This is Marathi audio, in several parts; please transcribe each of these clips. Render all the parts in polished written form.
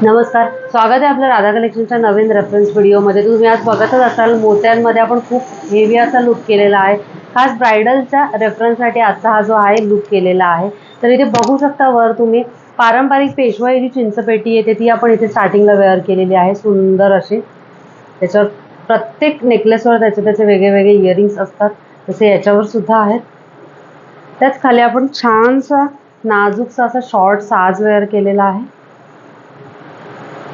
नमस्कार, स्वागत आहे आपल्या राधा कलेक्शनच्या नवीन रेफरन्स व्हिडिओमध्ये। तुम्ही आज बघतच असाल मोत्यांमध्ये आपण खूप हेवी असा लुक केलेला आहे। खास ब्रायडलच्या रेफरन्ससाठी आजचा हा जो आहे लुक केलेला आहे। तर इथे बघू शकता वर तुम्ही पारंपरिक पेशवाई जी चिंचपेटी येते ती आपण इथे स्टार्टिंगला वेअर केलेली आहे। सुंदर अशी त्याच्यावर प्रत्येक नेकलेसवर त्याचे वेगळे इयरिंग्स असतात, तसे याच्यावर सुद्धा आहेत। त्याच खाली आपण छानसा नाजूकसा असा शॉर्ट साज वेअर केलेला आहे।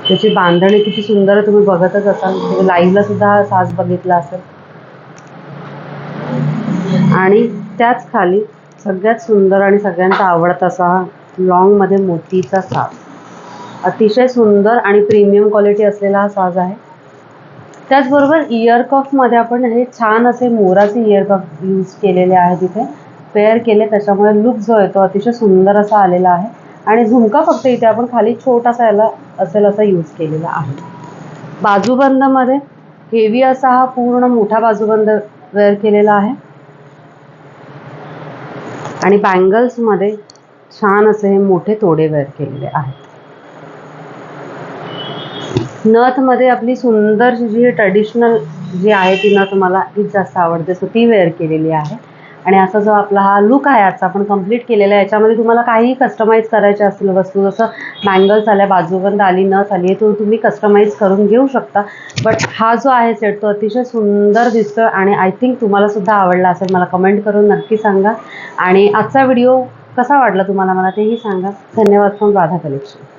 त्याची बांधणी किती सुंदर आहे, तुम्ही बघतच असाल। तुम्ही लाईव्हला सुद्धा हा साज बघितला असेल। आणि त्याच खाली सगळ्यात सुंदर आणि सगळ्यांचा आवडता असा लॉंग मध्ये मोतीचा साज, अतिशय सुंदर आणि प्रीमियम क्वालिटी असलेला हा साज आहे। त्याचबरोबर इयर कफ मध्ये आपण हे छान असे मोराचे इयर कफ यूज केलेले आहेत, इथे पेअर केले, त्याच्यामुळे लुक जो आहे तो अतिशय सुंदर असा आलेला आहे। आणि झुमका फक्त इथे आपण खाली छोटासा याला असेल असा यूज केलेला आहे। बाजूबंद मध्ये हेवी असा हा पूर्ण मोठा बाजूबंद वेअर केलेला आहे। आणि बँगल्स मध्ये छान असे हे मोठे तोडे वेअर केलेले आहेत। नथ मध्ये आपली सुंदर जी ट्रेडिशनल जी आहे ती नथ मला हीच जास्त आवडते, सो ती वेअर केलेली आहे। आणि असा जो आपला हा लुक आहे आजचा आपण कंप्लीट केलेला आहे। याच्यामध्ये तुम्हाला काही कस्टमाइज करायचे असतील वस्तू, जसं बँगल्स आल्या, बाजूबंद आली, नथ आली, तो तुम्ही कस्टमाइज करून घेऊ शकता। बट हा जो आहे सेट तो अतिशय सुंदर दिसतो आणि आय थिंक तुम्हाला सुद्धा आवडला असेल। मला कमेंट करून नक्की सांगा। आणि आजचा व्हिडिओ कसा वाटला तुम्हाला मला तेही सांगा। धन्यवाद फ्रॉम राधा कलेक्शन।